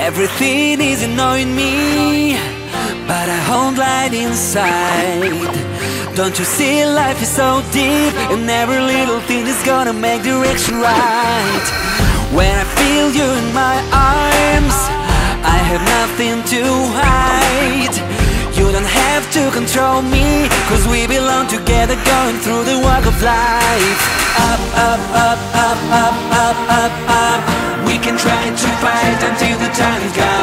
Everything is annoying me, but I hold light inside. Don't you see life is so deep, and every little thing is gonna make direction right. When I feel you in my arms, I have nothing to hide. You don't have to control me, cause we belong together, going through the walk of life. Up, up, up, up, up, up, up, up. We can try to fight until the time comes.